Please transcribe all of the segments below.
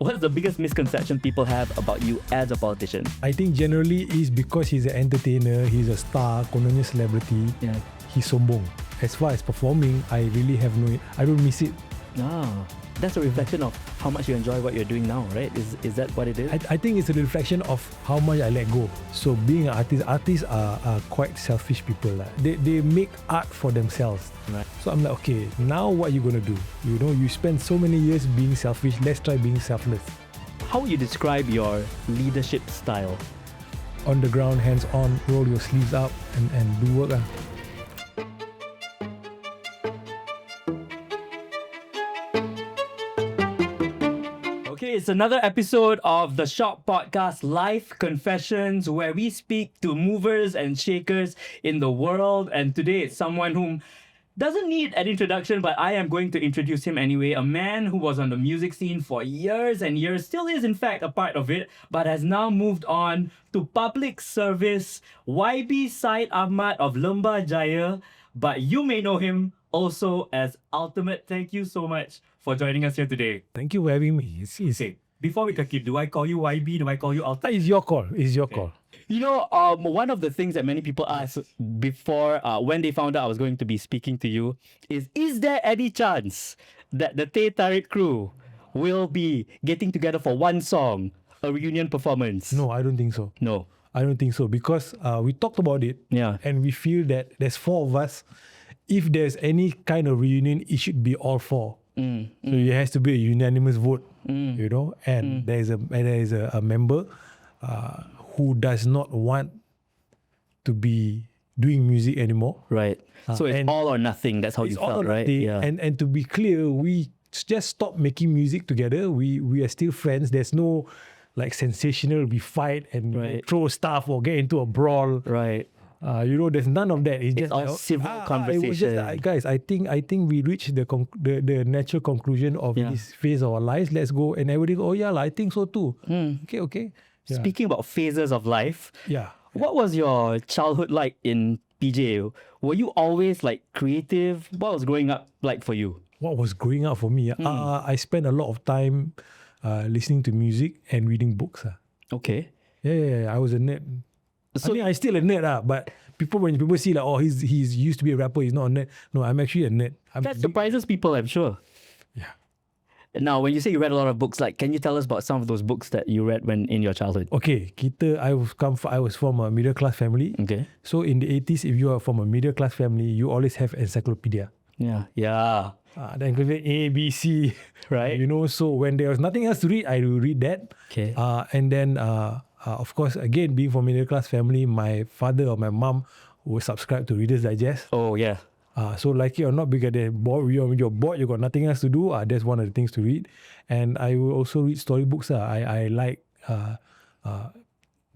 What's the biggest misconception people have about you as a politician? I think generally is because he's an entertainer, he's a star, kononnya celebrity, Yeah. he's sombong. As far as performing, I really have I don't miss it. That's a reflection of how much you enjoy what you're doing now, right? Is that what it is? I think it's a reflection of how much I let go. So being an artists are quite selfish people. They make art for themselves. Right. So I'm like, okay, now what are you going to do? You know, you spend so many years being selfish, let's try being selfless. How would you describe your leadership style? On the ground, hands on, roll your sleeves up and do work. Okay, it's another episode of the Syok Podcast Live Confessions, where we speak to movers and shakers in the world. And today it's someone whom doesn't need an introduction, but I am going to introduce him anyway. A man who was on the music scene for years and years, still is in fact a part of it, but has now moved on to public service. YB Syed Ahmad of Lembah Jaya, but you may know him also as Altimet. Thank you so much for joining us here today. Thank you for having me. Okay, before we continue, do I call you YB? Do I call you Altimet? It's your call. It's your call. You know, one of the things that many people ask before, when they found out I was going to be speaking to you, is there any chance that the Teh Tarik crew will be getting together for one song, a reunion performance? No, I don't think so. No. I don't think so because we talked about it. Yeah. And we feel that there's four of us. If there's any kind of reunion, it should be all four. So it has to be a unanimous vote, you know. And there is a member who does not want to be doing music anymore. Right. So it's all or nothing. That's how you felt, right? Yeah. And to be clear, we just stopped making music together. We are still friends. There's no like sensational, we fight and throw stuff or get into a brawl. Right. You know, there's none of that. It's just all civil conversation. It was just, guys, I think we reached the natural conclusion of this phase of our lives. Let's go. And everybody go, oh yeah, I think so too. Okay. Yeah. Speaking about phases of life, yeah. What was your childhood like in PJ? Were you always like creative? What was growing up like for you? What was growing up for me? I spent a lot of time listening to music and reading books. Okay. Yeah. I was a nerd. So, I mean, I'm still a nerd, but when people see like, oh, he's used to be a rapper, he's not a nerd. No, I'm actually a nerd. That surprises people, I'm sure. Yeah. Now, when you say you read a lot of books, like, can you tell us about some of those books that you read when in your childhood? Okay, I was from a middle class family. Okay. So in the 80s, if you are from a middle class family, you always have encyclopedia. Yeah. Then A, B, C, right? You know, so when there was nothing else to read, I will read that. Okay. And then, of course, again, being from a middle class family, my father or my mom would subscribe to Reader's Digest. Oh, yeah. So like it or not, because you're bored, you got nothing else to do. That's one of the things to read. And I will also read storybooks. I like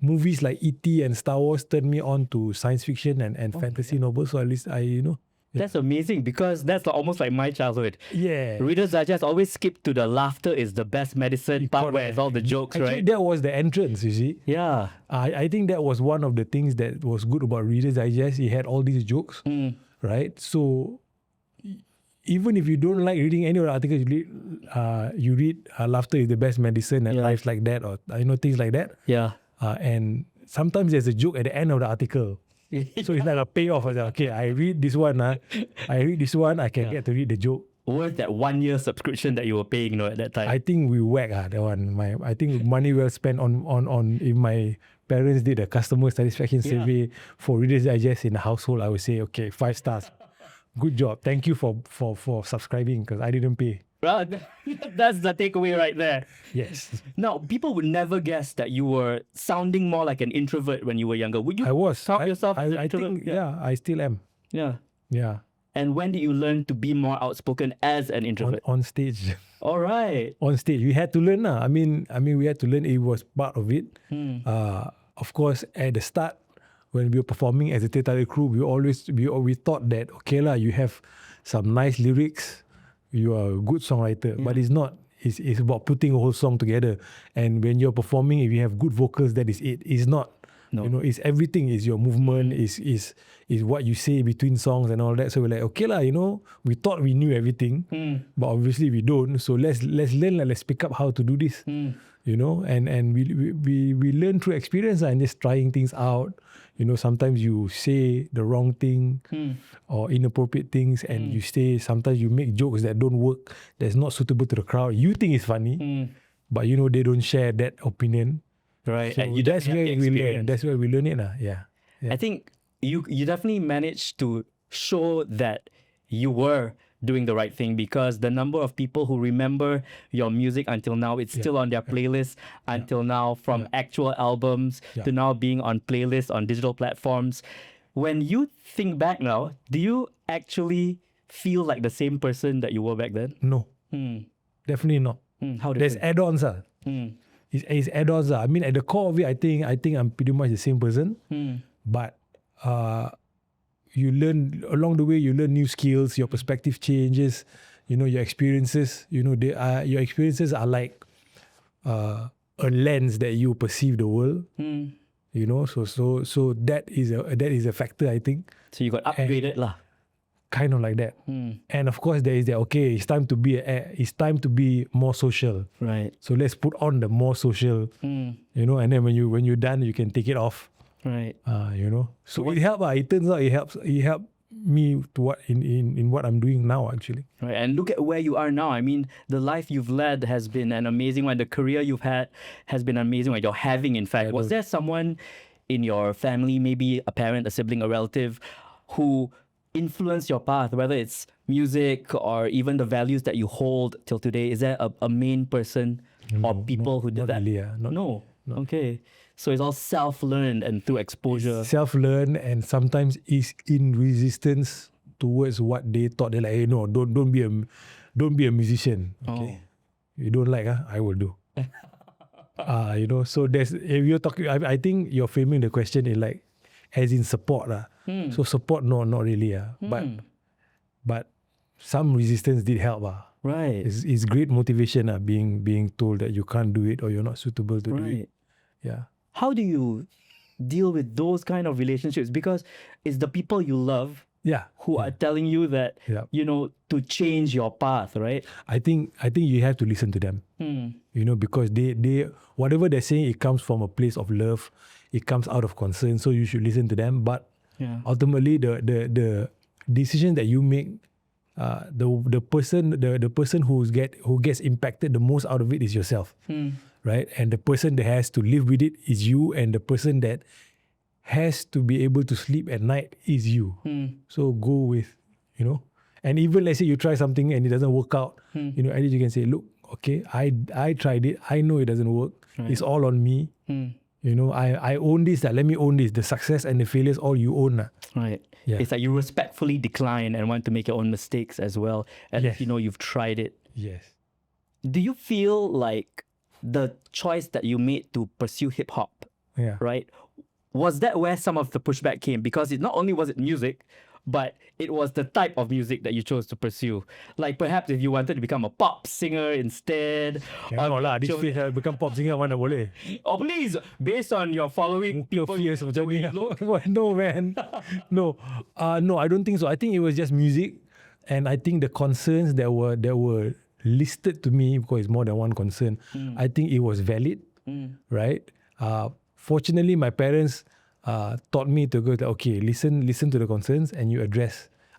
movies like E.T. and Star Wars turned me on to science fiction and fantasy novels. So at least That's amazing because that's almost like my childhood. Yeah. Reader's Digest always skip to the laughter is the best medicine part where it's all the jokes, actually, right? That was the entrance, you see. Yeah. I think that was one of the things that was good about Reader's Digest. It had all these jokes, right? So even if you don't like reading any of the articles, you read laughter is the best medicine and lives like that, or things like that. Yeah. And sometimes there's a joke at the end of the article. So it's like a payoff. I said, okay, I read this one. I can get to read the joke. Worth that 1 year subscription that you were paying, at that time. I think we whack that one. I think money well spent on if my parents did a customer satisfaction survey for Reader's Digest in the household, I would say, okay, 5 stars. Good job. Thank you for subscribing because I didn't pay. Well, that's the takeaway right there. Yes. Now, people would never guess that you were sounding more like an introvert when you were younger. Would you I was. count yourself as an I introvert? think, I still am. Yeah. Yeah. And when did you learn to be more outspoken as an introvert? On stage. All right. On stage. We had to learn. I mean, we had to learn. It was part of it. Of course, at the start, when we were performing as a Teh Tarik crew, we thought that, okay lah, you have some nice lyrics, you are a good songwriter, but it's not. It's about putting a whole song together. And when you're performing, if you have good vocals, that is it. It's not No. You know, it's everything is your movement, is what you say between songs and all that. So we're like, okay lah, you know, we thought we knew everything, but obviously we don't. So let's learn, let's pick up how to do this. You know, and we learn through experience and just trying things out. You know, sometimes you say the wrong thing or inappropriate things, and you say sometimes you make jokes that don't work, that's not suitable to the crowd. You think it's funny, but you know they don't share that opinion. Right. So And you that's where definitely have the we learn. experience. That's where we learn it. Yeah. I think you definitely managed to show that you were doing the right thing, because the number of people who remember your music until now, it's still on their playlist until now, from actual albums to now being on playlists on digital platforms. When you think back now, do you actually feel like the same person that you were back then? No, definitely not. How There's different? add-ons. It's add-ons. I mean, at the core of it, I think I'm pretty much the same person. But you learn along the way. You learn new skills. Your perspective changes. You know, your experiences. You know, your experiences are like a lens that you perceive the world. You know, so that is a factor, I think. So you got upgraded lah. Kind of like that. And of course, there is that. Okay, it's time to be more social. Right. So let's put on the more social. You know, and then when you're done, you can take it off. Right. You know, so it helped. It turns out it helps. It helped me to what in what I'm doing now, actually. Right. And look at where you are now. I mean, the life you've led has been an amazing one. The career you've had has been an amazing one. You're having, in fact. Was there someone in your family, maybe a parent, a sibling, a relative, who influenced your path, whether it's music or even the values that you hold till today? Is there a main person or people who did not that? really, No. Okay. So it's all self-learned and through exposure. Self-learn, and sometimes is in resistance towards what they thought. They're like, hey, no, don't be a musician. Okay, you don't like, I will do. You know, so there's, if you're talking, I think you're framing the question in like as in support. So support, no, not really. But some resistance did help. Right. It's great motivation being told that you can't do it or you're not suitable to do it. Yeah. How do you deal with those kind of relationships? Because it's the people you love who are telling you that, you know, to change your path, right? I think you have to listen to them. You know, because they whatever they're saying, it comes from a place of love. It comes out of concern. So you should listen to them. But ultimately, the decision that you make, the person who gets impacted the most out of it is yourself. Right? And the person that has to live with it is you, and the person that has to be able to sleep at night is you. So go with, you know, and even let's say you try something and it doesn't work out, you know, at least you can say, look, okay, I tried it. I know it doesn't work. Right. It's all on me. You know, I own this. Let me own this. The success and the failures, all you own. Right. Yeah. It's like you respectfully decline and want to make your own mistakes as well. And you know, you've tried it. Yes. Do you feel like the choice that you made to pursue hip hop, right? Was that where some of the pushback came? Because not only was it music, but it was the type of music that you chose to pursue. Like perhaps if you wanted to become a pop singer instead. Or this face become pop singer mana boleh. Oh please, based on your following people. No man. No, I don't think so. I think it was just music, and I think the concerns that were listed to me, because it's more than one concern, I think it was valid, right? Fortunately, my parents taught me to go, okay, listen to the concerns, and you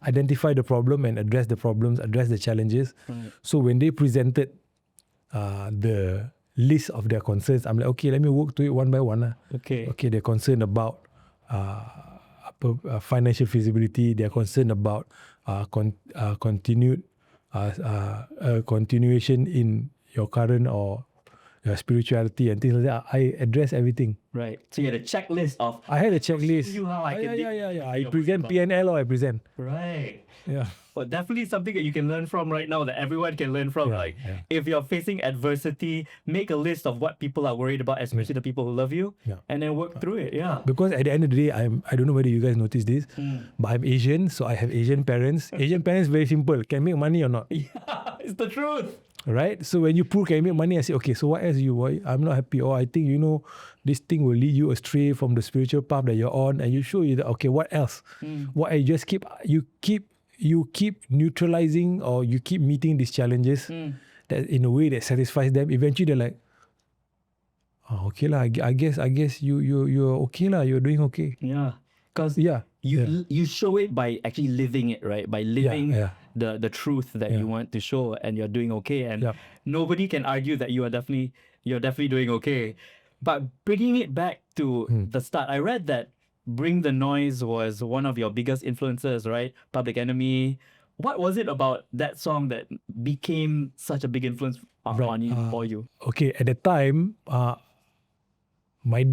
identify the problem and address the problems, address the challenges. So when they presented the list of their concerns, I'm like, okay, let me work to it one by one. Okay, they're concerned about financial feasibility. They're concerned about continuation in your current or your spirituality and things like that. I address everything. Right. So you had a checklist of. I had a checklist. I present PNL or I present. Right. Yeah. Well, definitely something that you can learn from right now, that everyone can learn from. If you're facing adversity, make a list of what people are worried about, especially the people who love you, and then work through it. Yeah. Because at the end of the day, I don't know whether you guys notice this, but I'm Asian, so I have Asian parents. Asian parents, very simple. Can make money or not? Yeah, it's the truth. Right? So when you prove can make money, I say, okay, so what else you want? I'm not happy. Or I think, you know, this thing something will lead you astray from the spiritual path that you're on, and you show you that, okay, what else? What you just you keep neutralizing, or you keep meeting these challenges that in a way that satisfies them. Eventually they're like, oh, okay lah, I guess you're okay lah, you're doing okay. Yeah. Because Yeah. you show it by actually living it, right? By living yeah. the truth that you want to show, and you're doing okay, and Yep. nobody can argue that you're definitely doing okay. But bringing it back to the start, I read that Bring the Noise was one of your biggest influences, right? Public Enemy. What was it about that song that became such a big influence on you, for you? Okay, at the time, my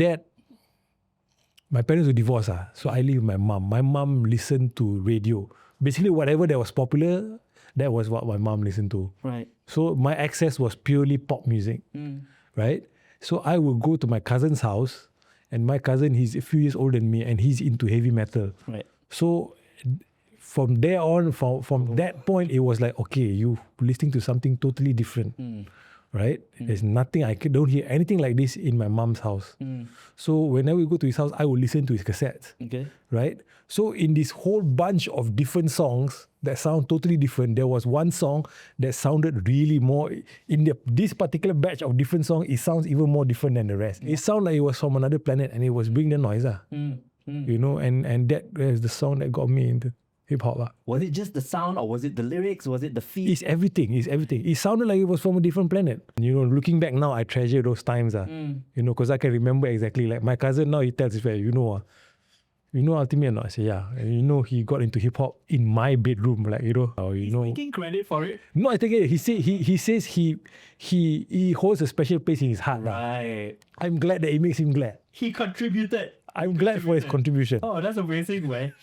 parents were divorced, so I live with my mom. My mom listened to radio. Basically, whatever that was popular, that was what my mom listened to. Right. So my access was purely pop music, right? So I would go to my cousin's house, and my cousin, he's a few years older than me, and he's into heavy metal. Right. So from there on, from that point, it was like, okay, you listening to something totally different, right? There's nothing, don't hear anything like this in my mom's house. So whenever we go to his house, I would listen to his cassettes, Okay. right? So in this whole bunch of different songs that sound totally different, there was one song that sounded really more, in this particular batch of different songs, it sounds even more different than the rest. It sounded like it was from another planet, and it was Bring the Noise, you know, and that is the song that got me into hip-hop. Was it just the sound, or was it the lyrics? Was it the feel? It's everything. It sounded like it was from a different planet. You know, looking back now, I treasure those times. You know, because I can remember exactly. Like my cousin now, he tells his friend, you know Altimet or not? I say, yeah. And you know, he got into hip-hop in my bedroom. Like, you know. He's taking credit for it. No, I think he says he holds a special place in his heart. Right. I'm glad that it makes him glad. He contributed. I'm glad for his contribution. Oh, that's amazing, man.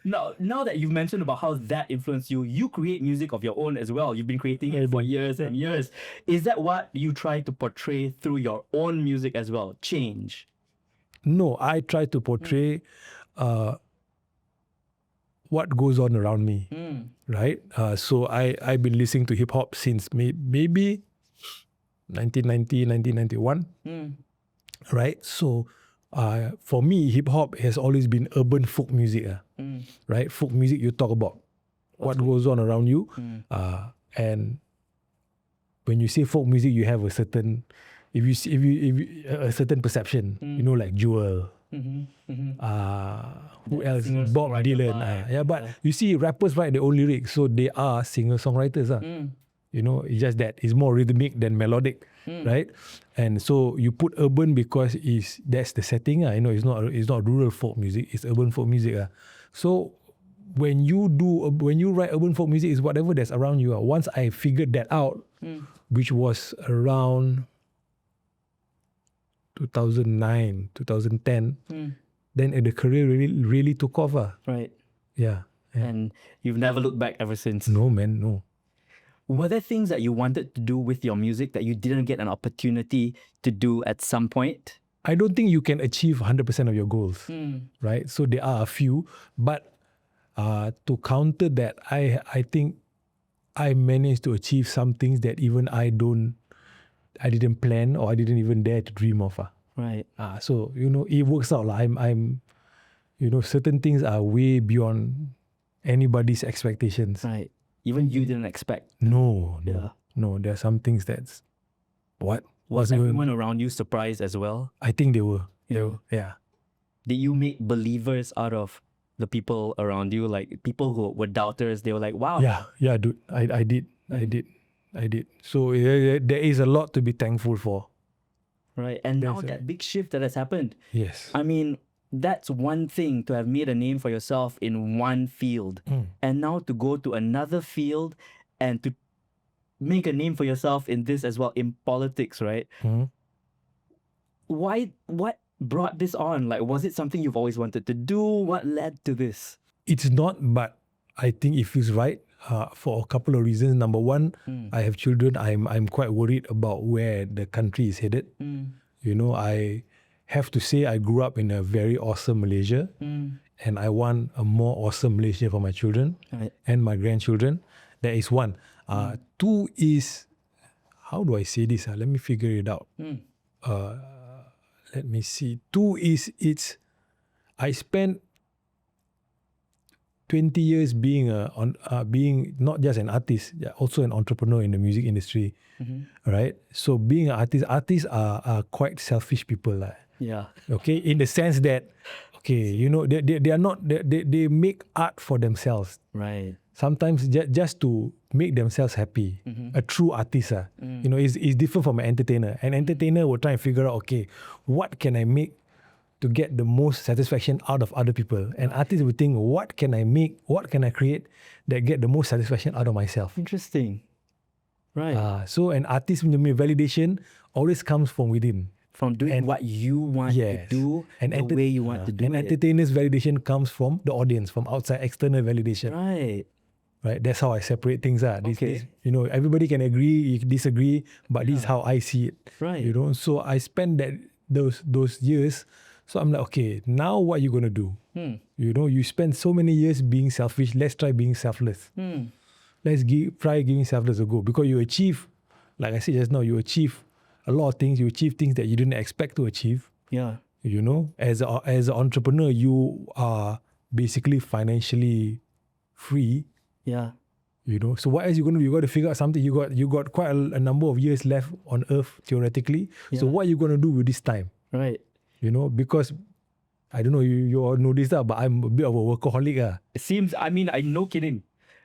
Now that you've mentioned about how that influenced you, you create music of your own as well. You've been creating it for years and years. Is that what you try to portray through your own music as well? Change? No, I try to portray what goes on around me, right? So I've been listening to hip-hop since maybe 1990, 1991, right? So for me, hip-hop has always been urban folk music, right? Folk music, you talk about what goes on around you, and when you say folk music, you have a certain, if you a certain perception, you know, like Jewel. Who else? Bob Dylan. Yeah, but you see, rappers write their own lyrics, so they are singer-songwriters. You know, it's just that it's more rhythmic than melodic, right? And so you put urban because that's the setting. You know, it's not rural folk music, it's urban folk music. So when you write urban folk music, it's whatever that's around you. Once I figured that out, which was around 2009, 2010, then the career really took off. Right. Yeah. And you've never looked back ever since. No, man, no. Were there things that you wanted to do with your music that you didn't get an opportunity to do at some point? I don't think you can achieve 100% of your goals, right? So there are a few, but to counter that, I think I managed to achieve some things that even I didn't plan, or I didn't even dare to dream of. Right. So, you know, it works out. I'm you know, certain things are way beyond anybody's expectations. Right. Even you didn't expect. No. There are some things that's what? Was everyone around you surprised as well? I think they were. Yeah. Did you make believers out of the people around you? Like people who were doubters, they were like, wow. Yeah, dude. I did. So there is a lot to be thankful for. Right. And now that big shift that has happened. Yes. I mean, that's one thing, to have made a name for yourself in one field. And now to go to another field and to make a name for yourself in this as well, in politics, right? What brought this on? Like, was it something you've always wanted to do? What led to this? It's not, but I think it feels right for a couple of reasons. Number one, I have children. I'm quite worried about where the country is headed. You know, I have to say I grew up in a very awesome Malaysia, and I want a more awesome Malaysia for my children and my grandchildren. That is one. Two is, how do I say this? Let me figure it out. let me see. Two is I spent 20 years being being not just an artist, also an entrepreneur in the music industry, right? So being an artists are quite selfish people, lah. Yeah. Okay, in the sense that, okay, you know, they are not, they make art for themselves. Right. Sometimes just to make themselves happy. A true artist, you know, is different from an entertainer. An entertainer will try and figure out, okay, what can I make to get the most satisfaction out of other people? An artist will think, what can I make, what can I create that get the most satisfaction out of myself? Interesting. Right. So an artist punya validation always comes from within. From doing what you want to do, and the way you want to do and it. entertainer's validation comes from the audience, from outside, external validation. Right. Right, that's how I separate things. Okay. You know, everybody can agree, disagree, but this is how I see it. Right. You know, so I spent those years. So I'm like, okay, now what are you gonna do? You know, you spend so many years being selfish. Let's try being selfless. Let's try giving selfless a go, because you achieve, like I said just now, you achieve a lot of things. You achieve things that you didn't expect to achieve. Yeah. You know, as an entrepreneur, you are basically financially free. Yeah. You know, so what else you gonna do? You got to figure out something. You got quite a number of years left on Earth theoretically. So what are you gonna do with this time? Right. You know, because I don't know, you all know this, but I'm a bit of a workaholic. It seems, I mean, no kidding.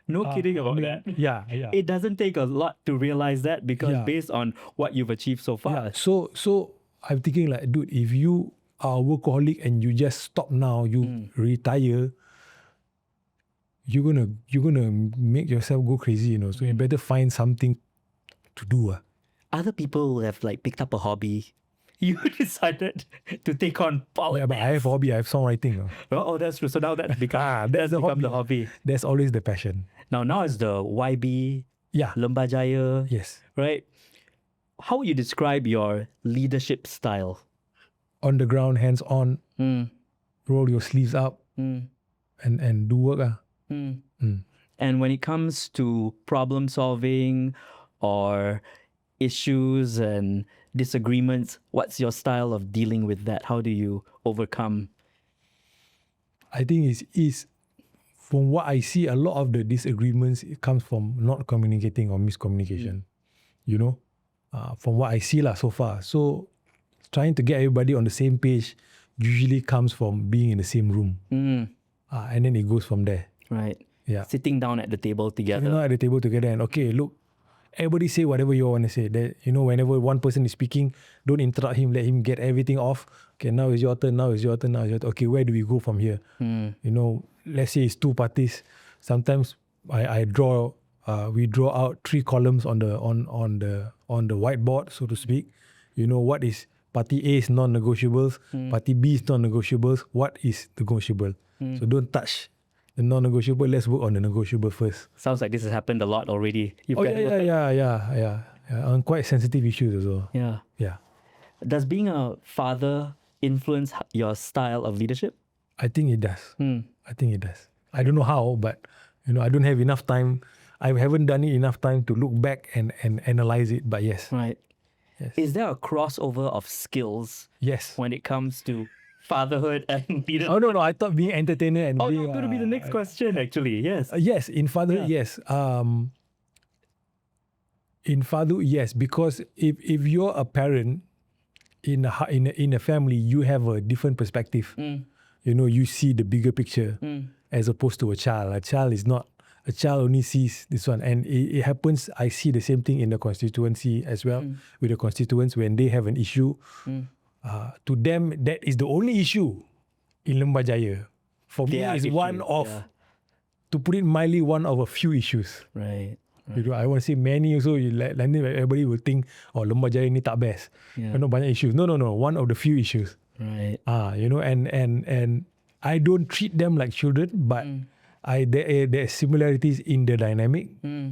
No kidding about that. Yeah. It doesn't take a lot to realize that, because based on what you've achieved so far. Yeah. So I'm thinking like, dude, if you are a workaholic and you just stop now, you retire, you're gonna make yourself go crazy, you know. So you better find something to do. Other people have like picked up a hobby. You decided to take on politics. Yeah, but I have a hobby. I have songwriting. Oh, that's true. So now that's become, That's the become hobby. the hobby. That's always the passion. Now it's the YB, Yeah. Lembah Jaya, Yes. right? How would you describe your leadership style? On the ground, hands on, roll your sleeves up, and do work. And when it comes to problem solving or issues and disagreements, what's your style of dealing with that? How do you overcome? I think is from what I see, a lot of the disagreements, it comes from not communicating or miscommunication. You know, from what I see so far. So trying to get everybody on the same page usually comes from being in the same room, and then it goes from there. Right. Yeah. Sitting down at the table together. You know, at the table together, and okay, look, everybody say whatever you want to say. That, you know, whenever one person is speaking, don't interrupt him. Let him get everything off. Okay, now it's your turn. Now it's your turn. Now it's your turn. Okay, where do we go from here? You know, let's say it's two parties. Sometimes we draw out 3 columns on the whiteboard, so to speak. You know, what is party A is non-negotiables, party B is non-negotiables. What is negotiable? So don't touch the non-negotiable. Let's work on the negotiable first. Sounds like this has happened a lot already. Yeah. On quite sensitive issues as well. Yeah. Does being a father influence your style of leadership? I think it does. I don't know how, but you know, I don't have enough time. I haven't done it enough time to look back and analyze it. But yes. Right. Yes. Is there a crossover of skills? Yes. When it comes to fatherhood and leadership? Oh no! I thought being entertainer and being. That's going to be the next question, actually. Yes. Yes, in fatherhood, yes. In fatherhood, yes, because if you're a parent in a family, you have a different perspective. You know, you see the bigger picture as opposed to a child. A child only sees this one, and it happens. I see the same thing in the constituency as well, with the constituents when they have an issue. To them, that is the only issue in Lembah Jaya. For me, it's one of, to put it mildly, one of a few issues. Right. You know, I want to say many also. Everybody will think, oh, Lembah Jaya ni tak best. You know, banyak issues. No. One of the few issues. Right. You know, and I don't treat them like children, but there are similarities in the dynamic,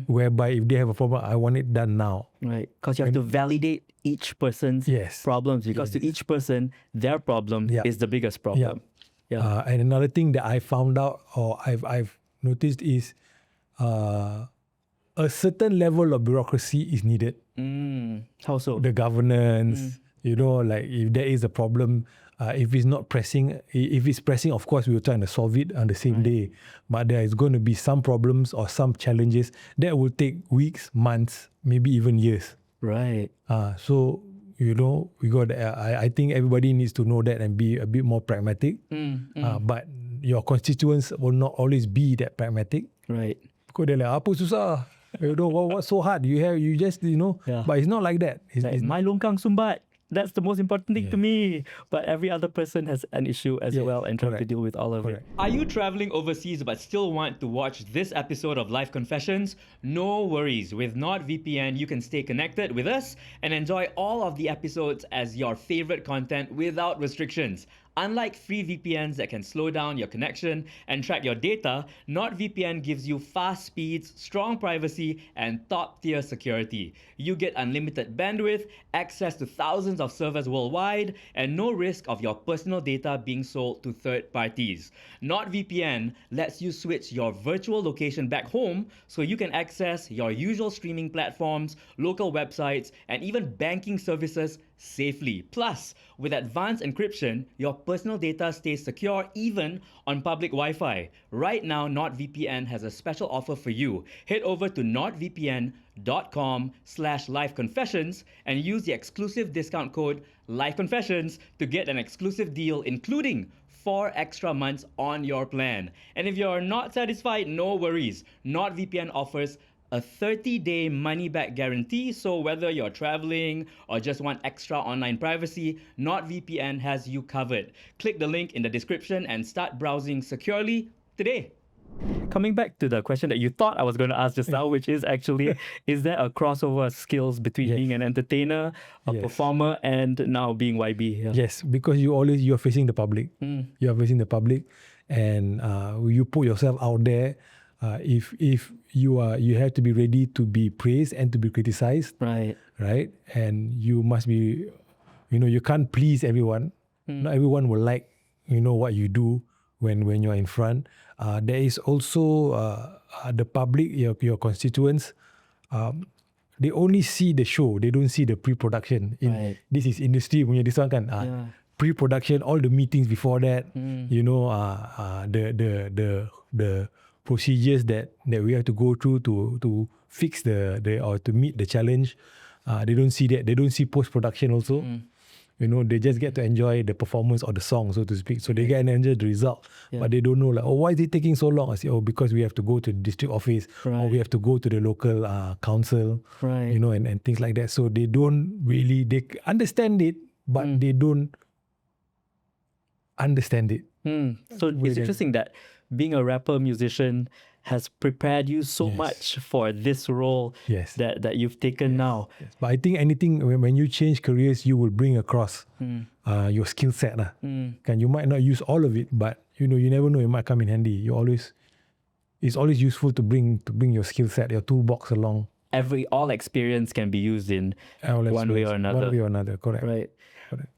whereby if they have a problem, I want it done now. Right. Because you have to validate each person's problems, because to each person, their problem is the biggest problem. And another thing that I found out, or I've noticed, is a certain level of bureaucracy is needed. How so? The governance, You know, like if there is a problem, if it's not pressing, if it's pressing, of course, we will try to solve it on the same day. But there is going to be some problems or some challenges that will take weeks, months, maybe even years. Right. So, you know, we got. I think everybody needs to know that and be a bit more pragmatic. But your constituents will not always be that pragmatic. Right. Because they're like, apa susah? You know, what's so hard? You just, you know. Yeah. But it's not like that. Like, It's my longkang sumbat. That's the most important thing to me. But every other person has an issue as well and trying to deal with all of it. Are you traveling overseas but still want to watch this episode of Life Confessions? No worries. With NordVPN, you can stay connected with us and enjoy all of the episodes as your favorite content without restrictions. Unlike free VPNs that can slow down your connection and track your data, NordVPN gives you fast speeds, strong privacy, and top-tier security. You get unlimited bandwidth, access to thousands of servers worldwide, and no risk of your personal data being sold to third parties. NordVPN lets you switch your virtual location back home so you can access your usual streaming platforms, local websites, and even banking services safely. Plus, with advanced encryption, your personal data stays secure even on public Wi-Fi. Right now, NordVPN has a special offer for you. Head over to nordvpn.com/lifeconfessions and use the exclusive discount code LifeConfessions to get an exclusive deal including 4 extra months on your plan. And if you're not satisfied, no worries. NordVPN offers a 30-day money-back guarantee, so whether you're traveling or just want extra online privacy, NordVPN has you covered. Click the link in the description and start browsing securely today. Coming back to the question that you thought I was going to ask just now, which is actually, is there a crossover skills between being an entertainer, a performer, and now being YB? Yes, because you're facing the public. You are facing the public, and you put yourself out there. If you have to be ready to be praised and to be criticized. Right. And you must be, you can't please everyone. Not everyone will like, what you do when you're in front. There is also the public, your constituents. They only see the show. They don't see the pre-production. This is industry punya this one kan. Pre-production, all the meetings before that. The procedures that we have to go through to fix or to meet the challenge. They don't see that. They don't see post-production also. They just get to enjoy the performance or the song, so to speak. So they get to enjoy the result. But they don't know, like, why is it taking so long? I say, because we have to go to the district office or we have to go to the local council, and things like that. So they don't really, they understand it, but they don't understand it. So it's interesting that being a rapper, musician has prepared you so much for this role that you've taken now. But I think anything, when you change careers, you will bring across your skill set. You might not use all of it, but you never know, it might come in handy. It's always useful to bring your skill set, your toolbox along. All experience can be used in one way or another. One way or another, correct. Right. Correct.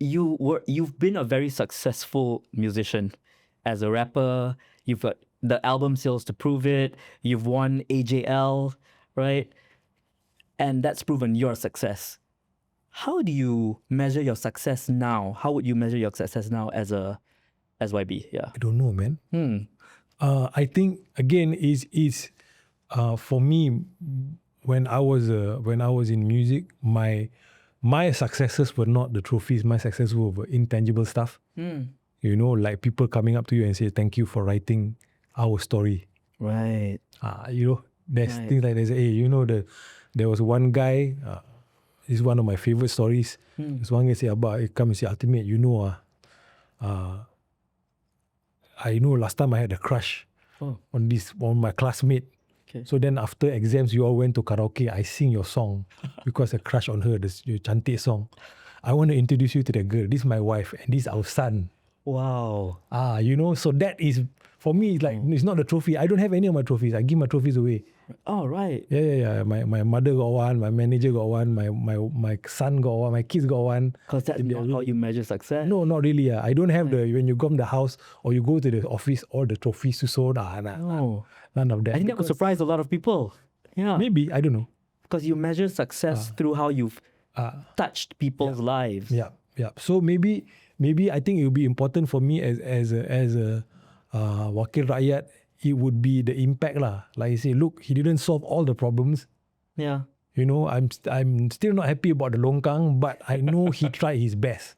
You've been a very successful musician. As a rapper, you've got the album sales to prove it. You've won AJL, right? And that's proven your success. How do you measure your success now? How would you measure your success now as YB? Yeah, I don't know, man. I think again is for me when I was in music, my successes were not the trophies. My successes were intangible stuff. Like people coming up to you and say, thank you for writing our story. Right. There's things like this. Hey, there was one guy, this is one of my favorite stories. There's one guy say, Abba, come and say, Altimet, I know last time I had a crush on my classmate. Okay. So then after exams, you all went to karaoke. I sing your song because I crush on her, your chantik song. I want to introduce you to the girl. This is my wife and this is our son. Wow. So that is, for me, it's like, it's not a trophy. I don't have any of my trophies. I give my trophies away. Oh, right. Yeah. My mother got one, my manager got one, my son got one, my kids got one. Because that's not how you measure success. No, not really. I don't have when you go to the house or you go to the office, all the trophies to show. None of that. I think that would surprise a lot of people. Yeah. Maybe, I don't know. Because you measure success through how you've touched people's lives. Yeah. So maybe I think it would be important for me as a wakil rakyat. It would be the impact lah. Like I say, look, he didn't solve all the problems. Yeah. You know, I'm still not happy about the longkang, but I know he tried his best.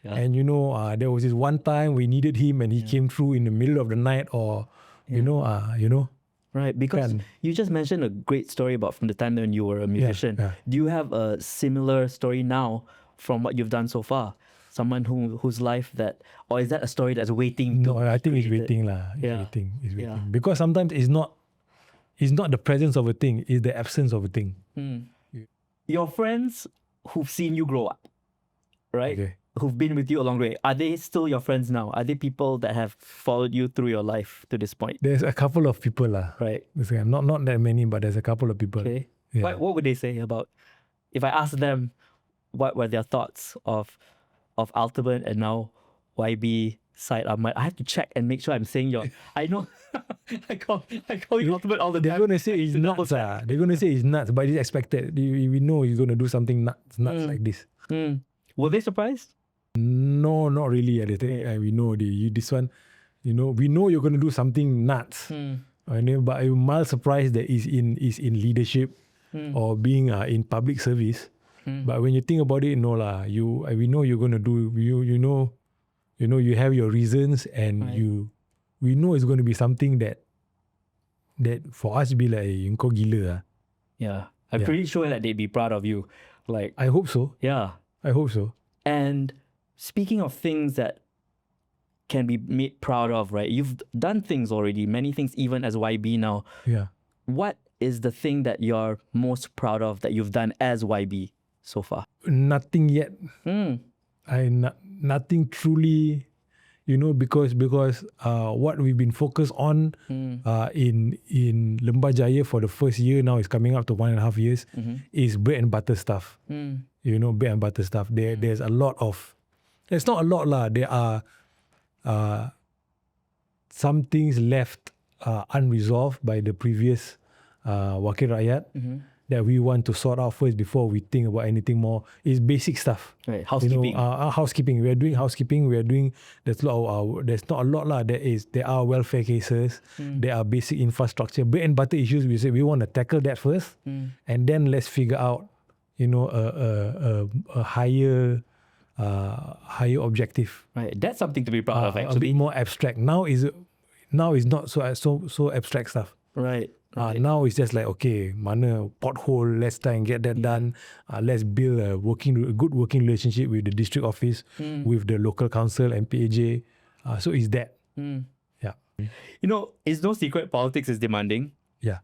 Yeah. And you know, there was this one time we needed him, and he came through in the middle of the night, or you know. Right, because you just mentioned a great story about from the time when you were a musician. Yeah. Do you have a similar story now from what you've done so far? Someone whose life that, or is that a story that's waiting? No, I think it's waiting lah. It's waiting. Because sometimes it's not the presence of a thing, it's the absence of a thing. Your friends who've seen you grow up, right? Okay. Who've been with you along the way, are they still your friends now? Are they people that have followed you through your life to this point? There's a couple of people lah. Right. Not that many, but there's a couple of people. Okay. Yeah. What would they say about, if I asked them, what were their thoughts of Altimet and now YB Syed Ahmad? I have to check and make sure I'm saying your. I know. I call you Altimet all the time. They're gonna say it's nuts. They're gonna say it's nuts, but it's expected. We know he's gonna do something nuts like this. Were they surprised? No, not really. We know this one. You know, we know you're gonna do something nuts. But I'm mild surprised that is in leadership or being in public service. But when you think about it, no lah. We know you're gonna do. You know, you have your reasons, and we know it's going to be something that for us be like, kau gila lah. Yeah, I'm pretty sure that they'd be proud of you. Like, I hope so. Yeah, I hope so. And speaking of things that can be made proud of, right? You've done things already, many things, even as YB now. Yeah. What is the thing that you're most proud of that you've done as YB so far? Nothing yet. Nothing truly, because what we've been focused on in Lembah Jaya for the first year now is coming up to 1.5 years is bread and butter stuff. Bread and butter stuff. There's a lot of, there's not a lot lah. There are some things left unresolved by the previous wakil rakyat that we want to sort out first before we think about anything more. It's basic stuff. Right, housekeeping. Housekeeping. We are doing housekeeping. We are doing. There's not a lot lah. There are welfare cases. There are basic infrastructure, bread and butter issues. We say we want to tackle that first, and then let's figure out, a higher objective. Right, that's something to be proud of. Actually, a bit more abstract. Now is not so abstract stuff. Right. Now it's just like, okay, mana pothole, let's try and get that done. Let's build a good working relationship with the district office, with the local council and PAJ. So it's that. Yeah. It's no secret politics is demanding. Yeah.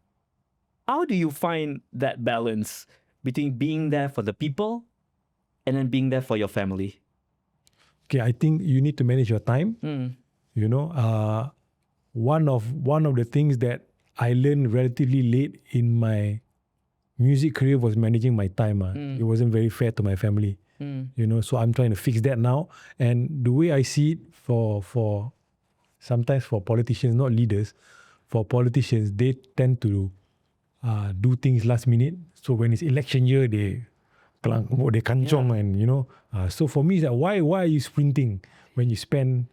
How do you find that balance between being there for the people and then being there for your family? Okay, I think you need to manage your time. One of the things that I learned relatively late in my music career was managing my time. It wasn't very fair to my family. So I'm trying to fix that now. And the way I see it for sometimes for politicians, not leaders, for politicians, they tend to do things last minute. So when it's election year, they kanchong and so for me it's like, why are you sprinting when you spend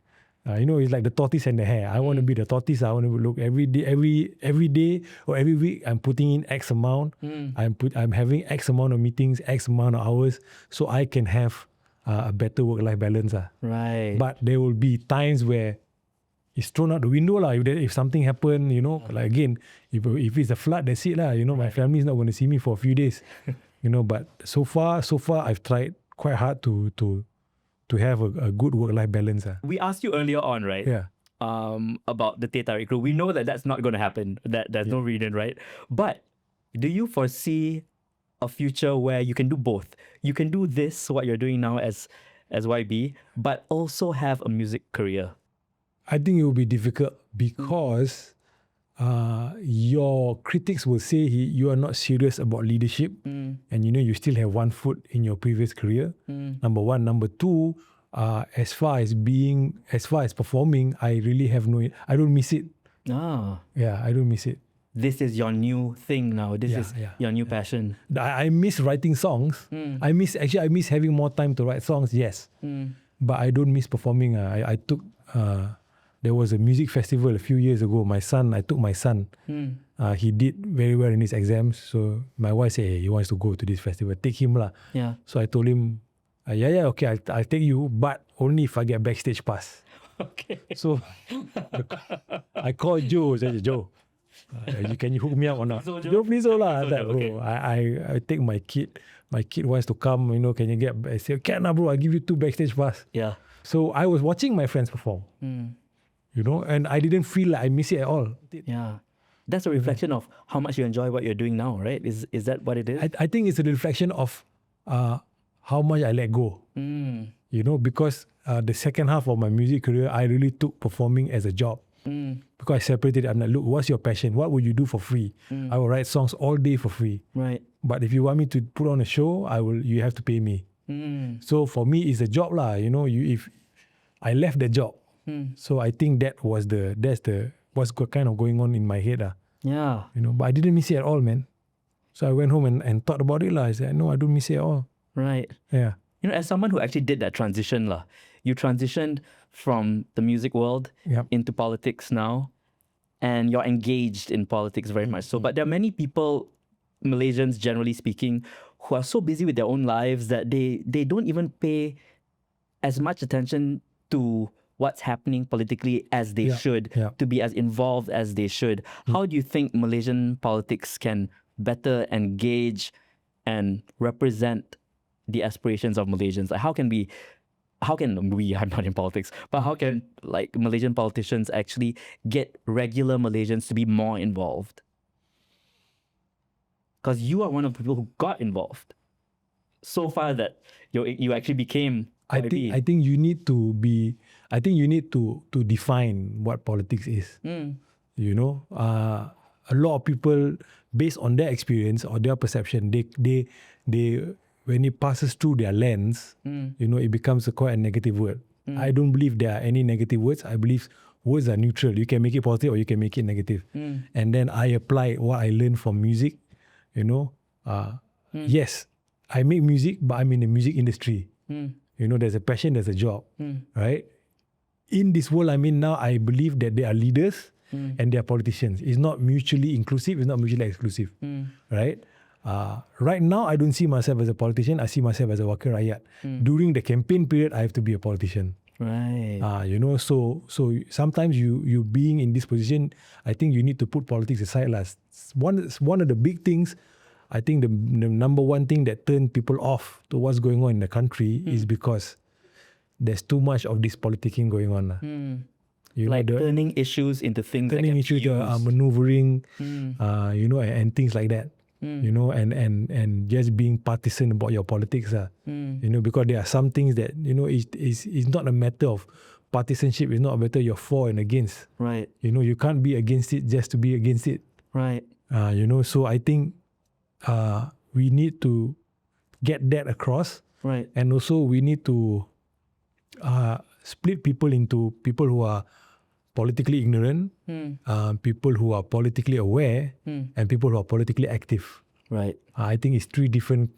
it's like the tortoise and the hare. I want to be the tortoise. I want to look every day or every week I'm putting in X amount. I'm having X amount of meetings, X amount of hours, so I can have a better work-life balance. Right. But there will be times where it's thrown out the window lah. If something happen, like again, if it's a flood, that's it lah. My family is not going to see me for a few days. But so far I've tried quite hard to have a good work-life balance. We asked you earlier on, right? Yeah. About the Teh Tarik crew. We know that that's not going to happen. That there's no reason, right? But do you foresee a future where you can do both? You can do this, what you're doing now as YB, but also have a music career. I think it will be difficult because your critics will say you are not serious about leadership, and you still have one foot in your previous career. Number one. Number two, as far as performing, I really have I don't miss it. Ah. Yeah, I don't miss it. this is your new thing now. This Yeah, is yeah, your new passion. I miss writing songs. I miss having more time to write songs. Yes, but I don't miss performing. I took there was a music festival a few years ago. I took my son. He did very well in his exams. So my wife said, hey, he wants to go to this festival. Take him lah. Yeah. So I told him, okay, I'll take you, but only if I get backstage pass. Okay. So I called Joe. I said, Joe, can you hook me up or not? So Joe, please, lah. So Joe, okay. I take my kid. My kid wants to come. Can you get? I said, can bro. I give you 2 backstage pass. Yeah. So I was watching my friends perform. And I didn't feel like I miss it at all. Yeah. That's a reflection of how much you enjoy what you're doing now, right? Is that what it is? I think it's a reflection of how much I let go. Because the second half of my music career, I really took performing as a job. Because I separated it. I'm like, look, what's your passion? What would you do for free? I will write songs all day for free. Right. But if you want me to put on a show, you have to pay me. So for me, it's a job lah. If I left the job, so I think that's what's kind of going on in my head. Yeah. But I didn't miss it at all, man. So I went home and thought about it. I said, no, I don't miss it at all. Right. Yeah. As someone who actually did that transition, you transitioned from the music world into politics now, and you're engaged in politics very much so. But there are many people, Malaysians generally speaking, who are so busy with their own lives that they don't even pay as much attention to what's happening politically as they should, to be as involved as they should. How do you think Malaysian politics can better engage and represent the aspirations of Malaysians? Like how can we, I'm not in politics, but how can Malaysian politicians actually get regular Malaysians to be more involved? Because you are one of the people who got involved so far that you actually became YB. I think you need to be. I think you need to define what politics is. A lot of people, based on their experience or their perception, they when it passes through their lens, it becomes quite a negative word. I don't believe there are any negative words. I believe words are neutral. You can make it positive or you can make it negative. And then I apply what I learned from music. Yes, I make music, but I'm in the music industry. There's a passion, there's a job, right? In this world I'm in now, I believe that there are leaders and there are politicians. It's not mutually inclusive, it's not mutually exclusive, right? Right now, I don't see myself as a politician. I see myself as a wakil rakyat. During the campaign period, I have to be a politician. Right. So sometimes you being in this position, I think you need to put politics aside. One of the big things, I think the number one thing that turned people off to what's going on in the country is because there's too much of this politicking going on. Turning issues into things turning issues to maneuvering, and things like that. And just being partisan about your politics, because there are some things that it's not a matter of partisanship. It's not a matter you're for and against. Right. You can't be against it just to be against it. Right. So I think we need to get that across. Right. And also we need to split people into people who are politically ignorant, people who are politically aware, and people who are politically active. Right. I think it's 3 different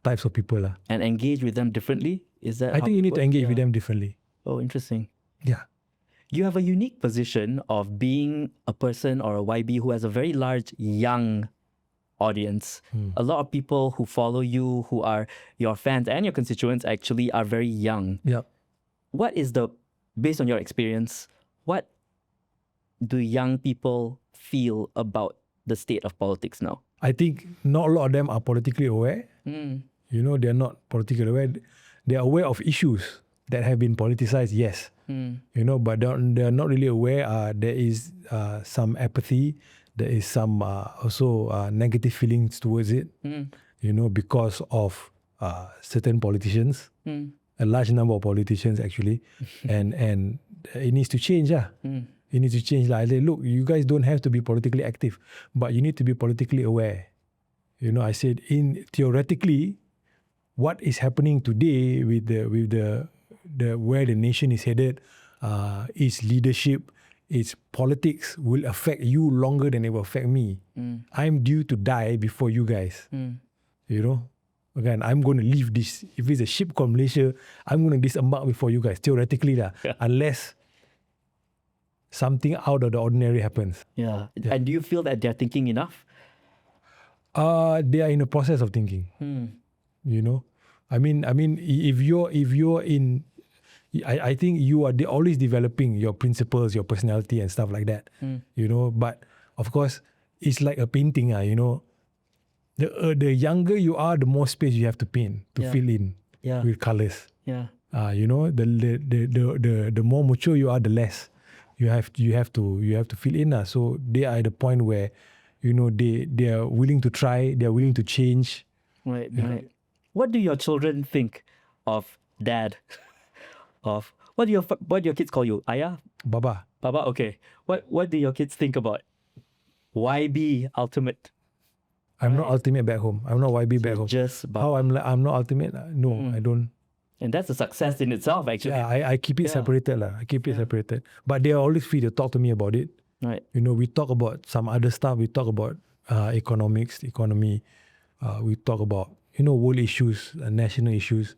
types of people. And engage with them differently? Is that I think you need to engage with them differently. Oh, interesting. Yeah. You have a unique position of being a person or a YB who has a very large young audience. A lot of people who follow you, who are your fans and your constituents actually are very young. Yeah. What is based on your experience, what do young people feel about the state of politics now? I think not a lot of them are politically aware. They're not politically aware. They're aware of issues that have been politicized, yes. But they're not really aware. There is some apathy. There is some also negative feelings towards it, because of certain politicians, a large number of politicians actually, and it needs to change. It needs to change. I say, look, you guys don't have to be politically active, but you need to be politically aware. I said, theoretically, what is happening today with the where the nation is headed, its leadership, it's politics will affect you longer than it will affect me. I'm due to die before you guys. You know? Again, I'm going to leave this. If it's a ship called Malaysia, I'm going to disembark before you guys, theoretically lah. Yeah. Unless something out of the ordinary happens. Yeah. And do you feel that they're thinking enough? They are in the process of thinking. You know? I mean, if you're in, I think you are always developing your principles, your personality and stuff like that. You know, but of course, it's like a painting, you know. The younger you are, the more space you have to paint to fill in with colors. Yeah. You know, the more mature you are, the less you have to fill in. So they are at the point where, you know, they are willing to try, they are willing to change. Right. What do your children think of dad? Of what do your kids call you? Ayah? Baba. Okay. What do your kids think about YB Ultimate? I'm not Ultimate back home. I'm not YB back home. Just How I'm not Ultimate? No, I don't. And that's a success in itself, actually. Yeah, I keep it separated. I keep it separated. But they are always free to talk to me about it. Right. You know, we talk about some other stuff. We talk about economics, economy. We talk about, you know, world issues, national issues.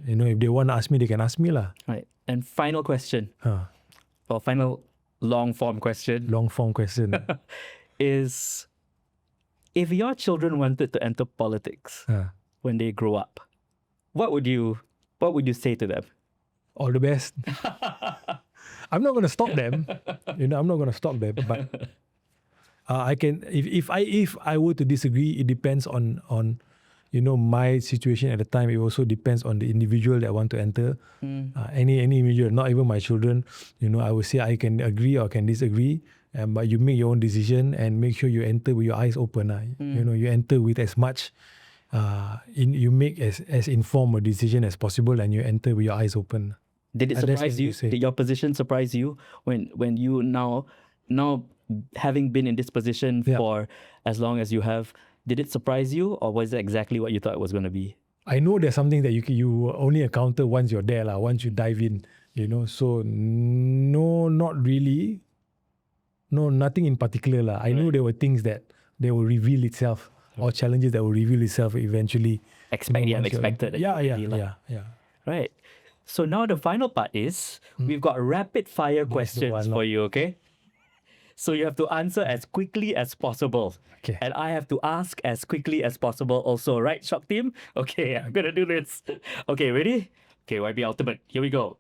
You know, if they want to ask me, they can ask me lah. Right. And final question, or final long form question Long form question. is, if your children wanted to enter politics when they grow up, what would you say to them? All the best. I'm not going to stop them. You know, I'm not going to stop them. But I can, if I were to disagree, it depends on you know, my situation at the time. It also depends on the individual that want to enter. Any individual, not even my children. You know, I would say I can agree or can disagree. But you make your own decision and make sure you enter with your eyes open. You know, you enter with as much, you make as informed a decision as possible, and you enter with your eyes open. Did it surprise you? Did your position surprise you when you now having been in this position for as long as you have? Did it surprise you, or was it exactly what you thought it was going to be? I know there's something that you only encounter once you're there, once you dive in. You know, so no, not really. No, nothing in particular. I know there were things that they will reveal itself, or challenges that will reveal itself eventually. Expect the unexpected. Yeah. Right. So now the final part is we've got rapid fire questions for you, okay? So you have to answer as quickly as possible. Okay. And I have to ask as quickly as possible also, right, Shock Team? Okay, I'm going to do this. Okay, ready? Okay, YB Ultimate. Here we go.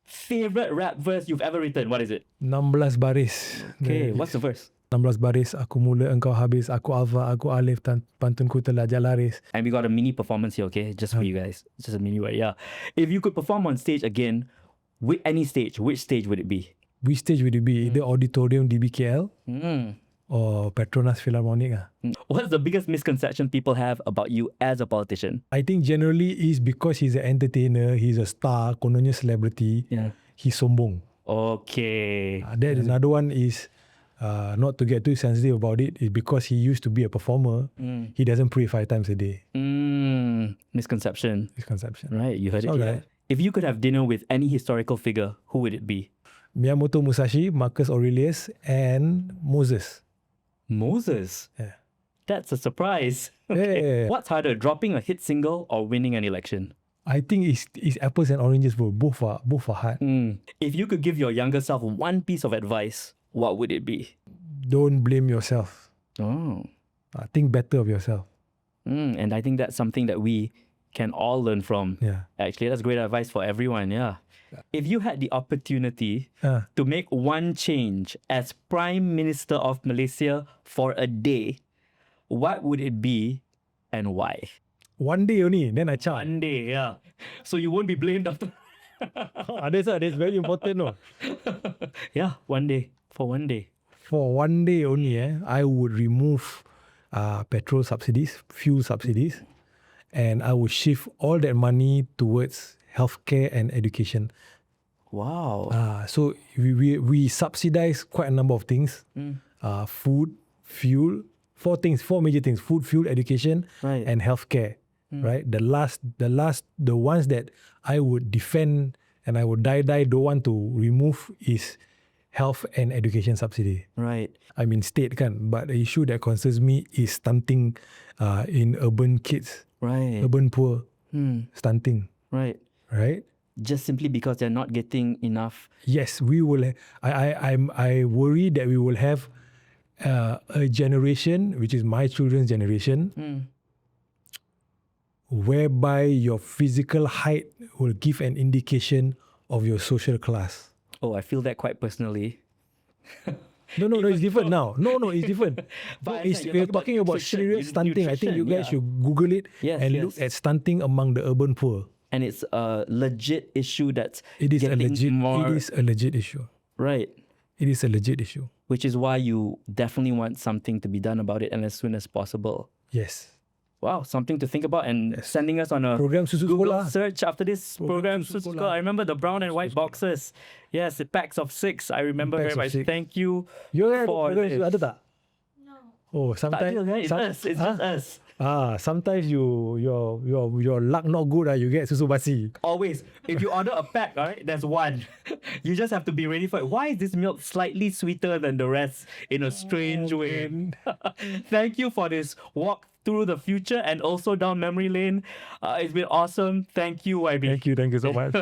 Favorite rap verse you've ever written? What is it? 16 baris. Okay, what's the verse? 16 baris, aku mula engkau habis, aku alfa, aku alif, pantunku telah jalaris. And we got a mini performance here, okay? Just for you guys. Just a mini one, yeah. If you could perform on stage again, with any stage, which stage would it be? Which stage would it be? Either Auditorium DBKL or Petronas Philharmonic. What's the biggest misconception people have about you as a politician? I think generally is because he's an entertainer, he's a star, kononnya celebrity, he's sombong. Okay. That is another one is, not to get too sensitive about it, is because he used to be a performer, he doesn't pray 5 times a day. Misconception. Right, you heard it here. If you could have dinner with any historical figure, who would it be? Miyamoto Musashi, Marcus Aurelius, and Moses. Moses? Yeah. That's a surprise. Okay. Yeah. What's harder, dropping a hit single or winning an election? I think it's apples and oranges, bro. Both are hard. If you could give your younger self one piece of advice, what would it be? Don't blame yourself. Oh. Think better of yourself. And I think that's something that we can all learn from. Yeah. Actually, that's great advice for everyone, yeah. If you had the opportunity to make one change as Prime Minister of Malaysia for a day, what would it be and why? One day only, then I charge. One day, yeah. So you won't be blamed after. That's very important, no? Yeah, one day. For one day. For one day only, I would remove petrol subsidies, fuel subsidies, and I would shift all that money towards healthcare and education. Wow. So we subsidize quite a number of things. Food, fuel, four major things: food, fuel, education, and healthcare. Right. The ones that I would defend and I would don't want to remove is health and education subsidy. Right. I mean state kan, but the issue that concerns me is stunting in urban kids, Right. urban poor, stunting, Right. right? Just simply because they're not getting enough. Yes, we will. I worry that we will have a generation, which is my children's generation, whereby your physical height will give an indication of your social class. Oh, I feel that quite personally. No, it's different now. No, it's different. But No, I it's, said we're you're talking talking about about serious nutrition, stunting. I think you guys yeah. should Google it Yes, and yes. look at stunting among the urban poor. And it's a legit issue that's It is getting more... It is a legit issue. Right. It is a legit issue. Which is why you definitely want something to be done about it and as soon as possible. Yes. Wow, something to think about, and sending us on a Program Susu Google Sekolah. search after this program. Susu Susu Sekolah. I remember the brown and white boxes. Yes, the packs of 6. I remember very Packs of much. 6. Thank you You ada for program this. Susu ada tak? No. Oh, Tak sometimes ada, right? It's us. It's just us. sometimes your luck not good. You get susu basi. Always. If you order a pack, all right, there's one. You just have to be ready for it. Why is this milk slightly sweeter than the rest in a strange way? Thank you for this walk through the future and also down memory lane. It's been awesome. Thank you, YB. Thank you so much.